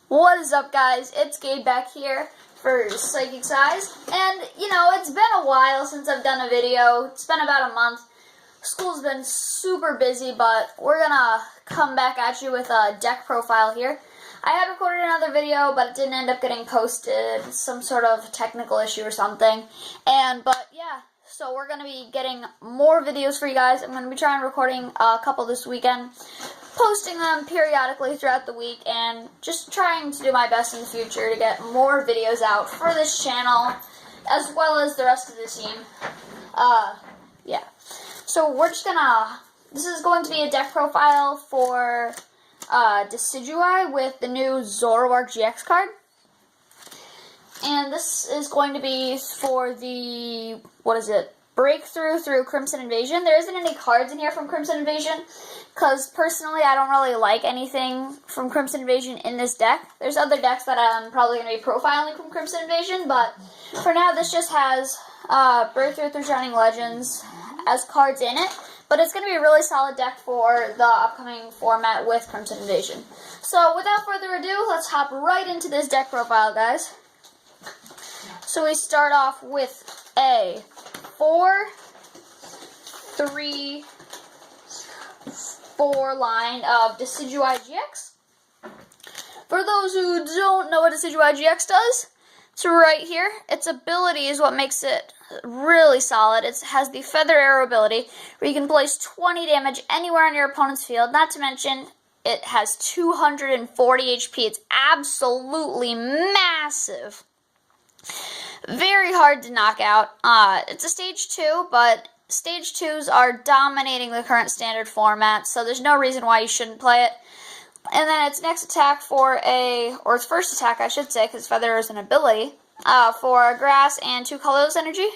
What is up, guys? It's Gabe back here for Psychic Size, and it's been a while since I've done a video. It's been about a month. School's been super busy, but we're gonna come back at you with a deck profile here. I had recorded another video, but it didn't end up getting posted. Some sort of technical issue or something. But yeah, so we're gonna be getting more videos for you guys. I'm gonna be trying recording a couple this weekend, posting them periodically throughout the week, and just trying to do my best in the future to get more videos out for this channel, as well as the rest of the team. Yeah. So we're just gonna, this is going to be a deck profile for Decidueye with the new Zoroark GX card. And this is going to be for the, breakthrough through Crimson Invasion. There isn't any cards in here from Crimson Invasion, because personally I don't really like anything from Crimson Invasion in this deck. There's other decks that I'm probably going to be profiling from Crimson Invasion, but for now this just has Breakthrough through Shining Legends as cards in it. But it's going to be a really solid deck for the upcoming format with Crimson Invasion. So without further ado, let's hop right into this deck profile, guys. So we start off with a 4-3-4 line of Decidueye GX. For those who don't know what Decidueye GX does, it's right here. Its ability is what makes it really solid. It has the Feather Arrow ability, where you can place 20 damage anywhere on your opponent's field. Not to mention, it has 240 HP. It's absolutely massive. Very hard to knock out. It's a stage 2, but stage 2s are dominating the current standard format, so there's no reason why you shouldn't play it. And then its next attack or its first attack, I should say, because Feather is an ability, for Grass and 2 colorless energy.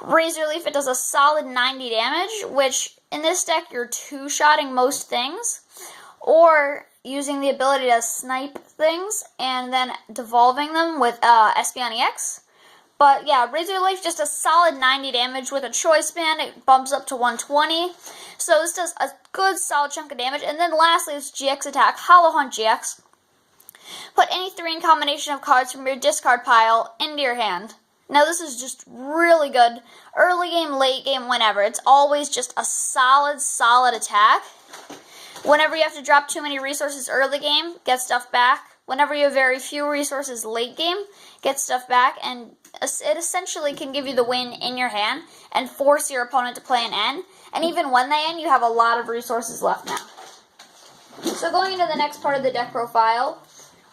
Razor Leaf, it does a solid 90 damage, which in this deck you're 2-shotting most things, or using the ability to snipe things and then devolving them with SP on EX. But yeah, Razor Leaf just a solid 90 damage. With a Choice Band, it bumps up to 120. So this does a good solid chunk of damage. And then lastly, this GX attack, Hollow Hunt GX. Put any 3 combination of cards from your discard pile into your hand. Now this is just really good. Early game, late game, whenever. It's always just a solid attack. Whenever you have to drop too many resources early game, get stuff back. Whenever you have very few resources late game, get stuff back. And it essentially can give you the win in your hand and force your opponent to play an end. And even when they end, you have a lot of resources left now. So going into the next part of the deck profile,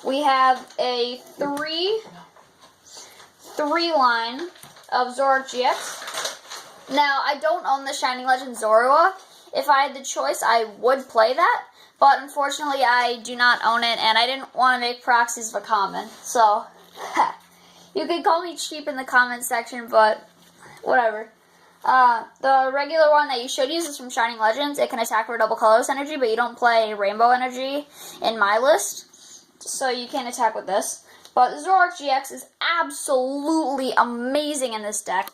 we have a 3 line of Zoroark GX. Now, I don't own the Shining Legend Zoroark. If I had the choice, I would play that. But unfortunately, I do not own it, and I didn't want to make proxies of a common. So, you can call me cheap in the comments section, but whatever. The regular one that you should use is from Shining Legends. It can attack for double colorless energy, but you don't play rainbow energy in my list, so you can't attack with this. But Zoroark GX is absolutely amazing in this deck.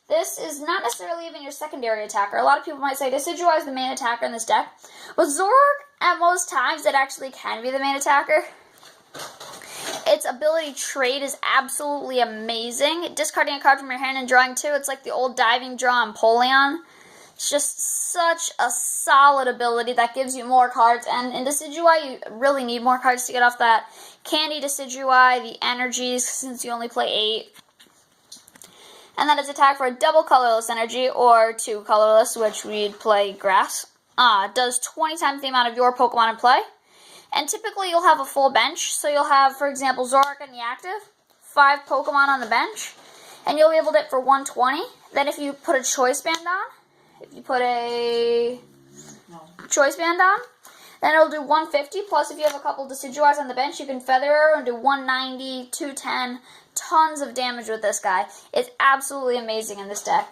This is not necessarily even your secondary attacker. A lot of people might say Decidueye is the main attacker in this deck. With Zoroark, at most times, it actually can be the main attacker. Its ability trade is absolutely amazing. Discarding a card from your hand and drawing 2, it's like the old diving draw on Polion. It's just such a solid ability that gives you more cards. And in Decidueye, you really need more cards to get off that Candy Decidueye, the energies, since you only play 8. And then its attack for a double colorless energy, or 2 colorless, which we'd play Grass. Does 20 times the amount of your Pokemon in play. And typically you'll have a full bench, so you'll have, for example, Zoroark in the active, 5 Pokemon on the bench, and you'll be able to hit for 120. Then if you put a Choice Band on, then it'll do 150, plus if you have a couple Decidueyes on the bench, you can Feather Arrow and do 190, 210, tons of damage with this guy. It's absolutely amazing in this deck.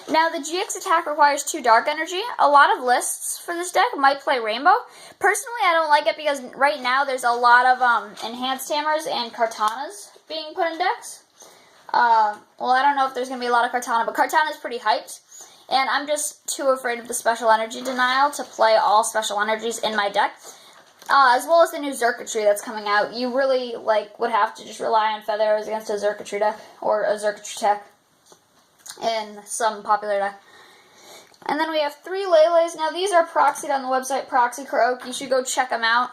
Now, the GX attack requires 2 dark energy. A lot of lists for this deck might play Rainbow. Personally, I don't like it because right now there's a lot of Enhanced Hammers and Kartanas being put in decks. Well, I don't know if there's going to be a lot of Kartana, but Kartana is pretty hyped. And I'm just too afraid of the special energy denial to play all special energies in my deck. as well as the new Xurkitree that's coming out. You really would have to just rely on Feather Arrows against a Xurkitree deck, or a Xurkitree tech in some popular deck. And then we have 3 Lele's. Now these are proxied on the website Proxy Croak. You should go check them out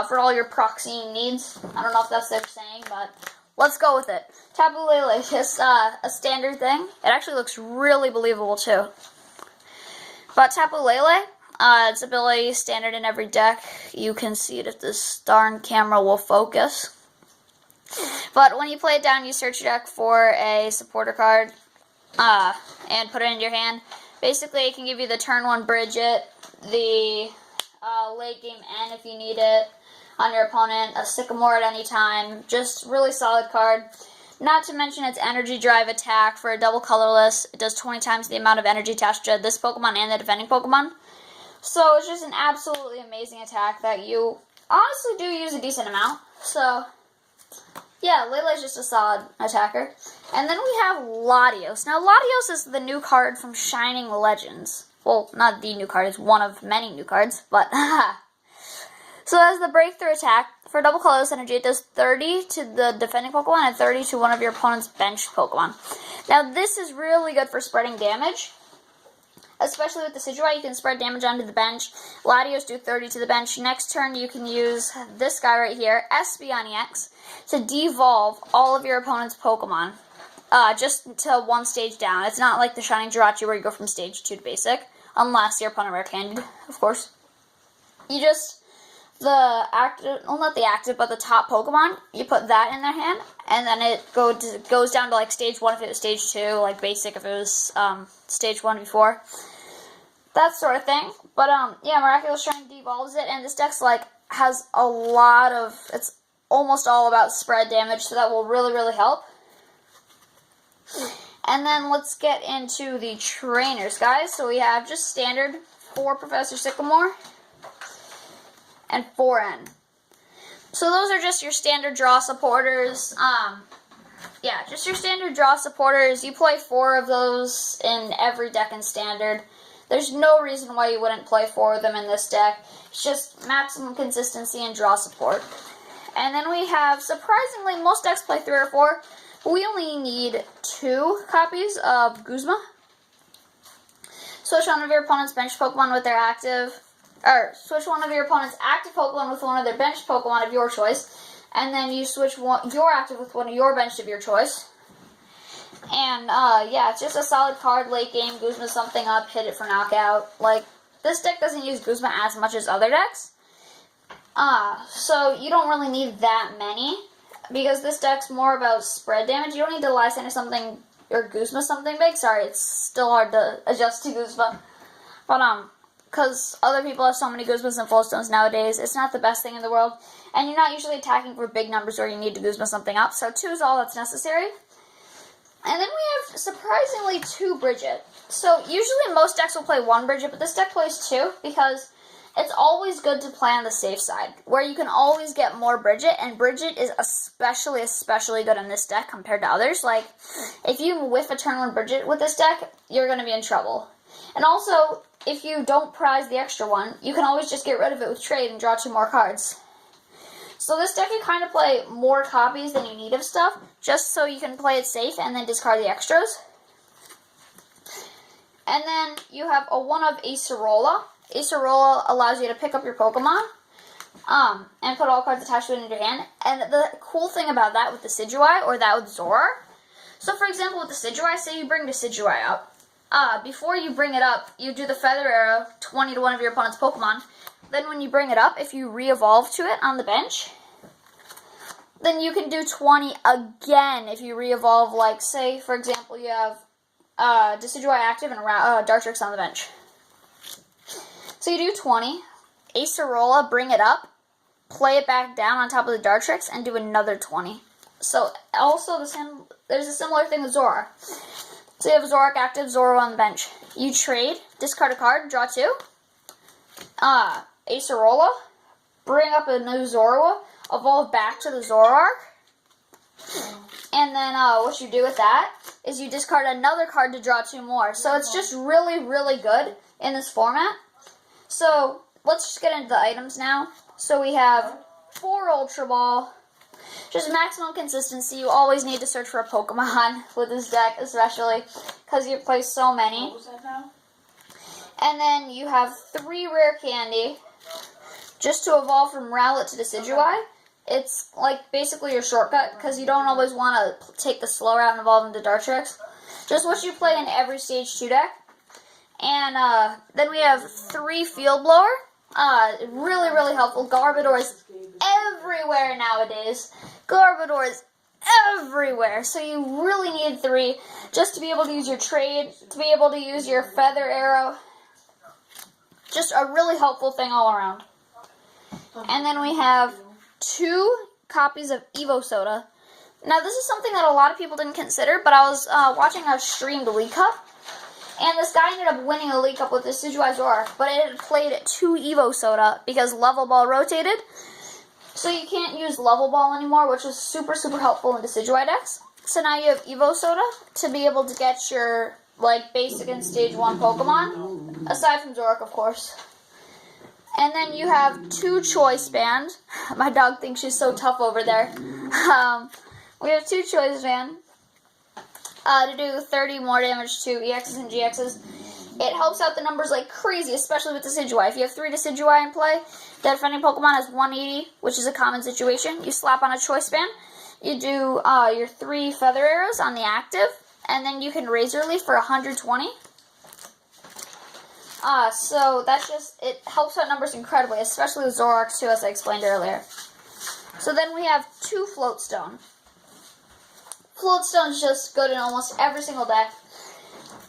for all your proxying needs. I don't know if that's their saying, but let's go with it. Tapu Lele, just a standard thing. It actually looks really believable too. But Tapu Lele, its ability is standard in every deck. You can see it if this darn camera will focus. But when you play it down, you search your deck for a supporter card and put it into your hand. Basically, it can give you the turn 1 Bridget, the late game N if you need it on your opponent, a Sycamore at any time. Just really solid card. Not to mention its energy drive attack for a double colorless. It does 20 times the amount of energy attached to this Pokemon and the defending Pokemon. So it's just an absolutely amazing attack that you honestly do use a decent amount. So yeah, Lele's just a solid attacker. And then we have Latios. Now, Latios is the new card from Shining Legends. Well, not the new card. It's one of many new cards, but so as the breakthrough attack, for double colorless energy, it does 30 to the defending Pokemon and 30 to one of your opponent's benched Pokemon. Now, this is really good for spreading damage. Especially with the Decidueye, you can spread damage onto the bench. Latios do 30 to the bench. Next turn, you can use this guy right here, SB on EX, to devolve all of your opponent's Pokemon. Just to 1 stage down. It's not like the Shining Jirachi where you go from stage 2 to basic. Unless your opponent rare-handed, of course. You just, not the active, but the top Pokemon, you put that in their hand, and then it goes down to stage 1 if it was stage 2, like basic if it was stage 1 before. That sort of thing. But yeah, Miraculous Shine devolves it, and this deck's has a lot of, it's almost all about spread damage, so that will really, really help. And then let's get into the trainers, guys. So we have just standard 4 Professor Sycamore and 4N. So those are just your standard draw supporters. Yeah, just your standard draw supporters. You play 4 of those in every deck in standard. There's no reason why you wouldn't play 4 of them in this deck. It's just maximum consistency and draw support. And then we have, surprisingly, most decks play 3 or 4. We only need 2 copies of Guzma. Switch one of your opponent's bench Pokemon with their active, or switch one of your opponent's active Pokemon with one of their bench Pokemon of your choice, and then you switch your active with one of your bench of your choice. And yeah, it's just a solid card late game. Guzma something up, hit it for knockout. This deck doesn't use Guzma as much as other decks, so you don't really need that many. Because this deck's more about spread damage. You don't need to Lysandre something or Guzma something big. Sorry, it's still hard to adjust to Guzma. But, because other people have so many Guzmas and Fullstones nowadays, it's not the best thing in the world. And you're not usually attacking for big numbers where you need to Guzma something up. So 2 is all that's necessary. And then we have, surprisingly, 2 Bridget. So usually most decks will play 1 Bridget, but this deck plays 2 because it's always good to play on the safe side, where you can always get more Bridget, and Bridget is especially good in this deck compared to others. If you whiff a turn 1 Bridget with this deck, you're going to be in trouble. And also, if you don't prize the extra one, you can always just get rid of it with trade and draw 2 more cards. So this deck, you kind of play more copies than you need of stuff, just so you can play it safe and then discard the extras. And then you have a 1 of Acerola. Acerola allows you to pick up your Pokemon and put all cards attached to it in your hand. And the cool thing about that with Decidueye, or that with Zoroark, so for example with Decidueye, say you bring Decidueye up. Before you bring it up, you do the Feather Arrow, 20 to one of your opponent's Pokemon. Then when you bring it up, if you re-evolve to it on the bench, then you can do 20 again if you re-evolve, say, for example, you have Decidueye active and Dartrix on the bench. So you do 20, Acerola, bring it up, play it back down on top of the Dartrix, and do another 20. So also there's a similar thing with Zoroark. So you have Zoroark active, Zoro on the bench. You trade, discard a card, draw 2. Acerola, bring up a new Zoroark, evolve back to the Zoroark. And then what you do with that is you discard another card to draw 2 more. So it's just really, really good in this format. So let's just get into the items now. So we have 4 Ultra Ball. Just maximum consistency. You always need to search for a Pokemon with this deck, especially because you play so many. What was that now? And then you have 3 Rare Candy, just to evolve from Rowlet to Decidueye. It's like basically your shortcut, because you don't always want to take the slow route and evolve into Dartrix. Just what you play in every Stage 2 deck. And then we have 3 Field Blower. Really, really helpful. Garbodor is everywhere nowadays. Garbodor is everywhere. So you really need 3 just to be able to use your trade, to be able to use your Feather Arrow. Just a really helpful thing all around. And then we have 2 copies of Evo Soda. Now this is something that a lot of people didn't consider, but I was watching a streamed League Cup. And this guy ended up winning a League Cup with this Decidueye Zoroark, but it had played at 2 Evo Soda because Level Ball rotated. So you can't use Level Ball anymore, which is super, super helpful in Decidueye decks. So now you have Evo Soda to be able to get your like basic and Stage 1 Pokemon, aside from Zoroark, of course. And then you have 2 Choice Band. My dog thinks she's so tough over there. We have 2 Choice Band. To do 30 more damage to EXs and GXs. It helps out the numbers like crazy, especially with Decidueye. If you have 3 Decidueye in play, the defending Pokemon has 180, which is a common situation. You slap on a Choice Band, you do your 3 Feather Arrows on the active, and then you can Razor Leaf for 120. So that's just, it helps out numbers incredibly, especially with Zoroark too, as I explained earlier. So then we have 2 Float Stone. Floatstone's just good in almost every single deck.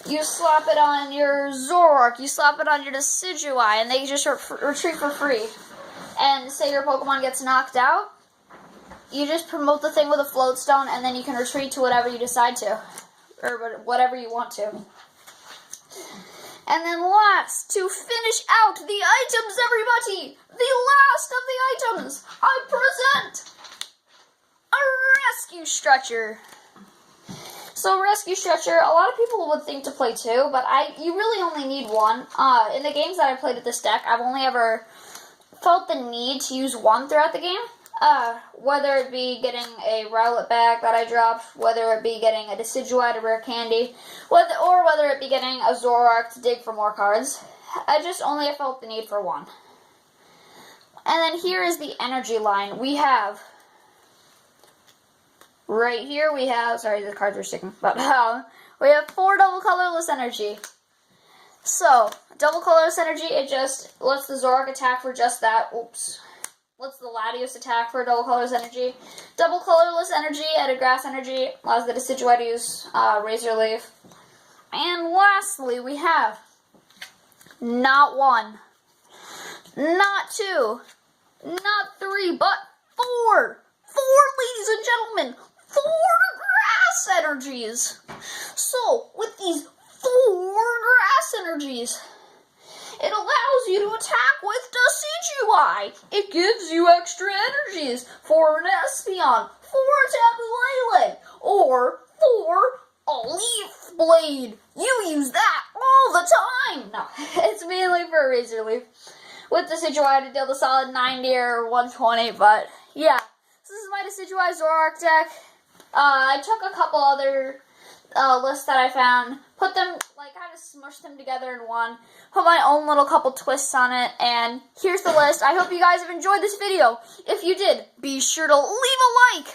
You slap it on your Zoroark, you slap it on your Decidueye, and they just retreat for free. And say your Pokemon gets knocked out, you just promote the thing with a Floatstone, and then you can retreat to whatever you decide to. Or whatever you want to. And then last, to finish out the items, everybody! The last of the items! I present a Rescue Stretcher. So Rescue Stretcher, a lot of people would think to play 2, but you really only need 1. In the games that I played with this deck, I've only ever felt the need to use 1 throughout the game. Whether it be getting a Rowlet bag that I dropped, whether it be getting a Decidueye to Rare Candy, or whether it be getting a Zoroark to dig for more cards. I just only felt the need for 1. And then here is the energy line. We have, right here we have, sorry the cards are sticking, but we have 4 double colorless energy. So, double colorless energy, it just lets the Zoroark attack for just that. Oops. Lets the Latios attack for double colorless energy. Double colorless energy at a grass energy allows the Decidueye to use Razor Leaf. And lastly, we have not 1, not 2, not 3, but 4. 4, ladies and gentlemen, 4 grass energies. So, with these 4 grass energies, it allows you to attack with Decidueye. It gives you extra energies for an Espeon, for a Tapu Lele, or for a Leaf Blade. You use that all the time. No, it's mainly for a Razor Leaf. With Decidueye to deal the solid 90 or 120, but yeah. This is my Decidueye Zoroark deck. I took a couple other lists that I found, put them, like, kind of smushed them together in one, put my own little couple twists on it, and here's the list. I hope you guys have enjoyed this video. If you did, be sure to leave a like,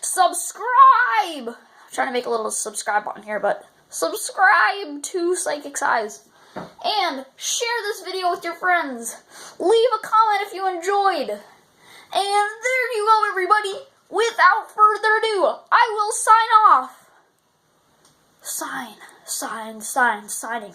subscribe. I'm trying to make a little subscribe button here, but subscribe to Psychic Size, and share this video with your friends. Leave a comment if you enjoyed. And there you go, everybody. Without further ado, I will sign off. Signing.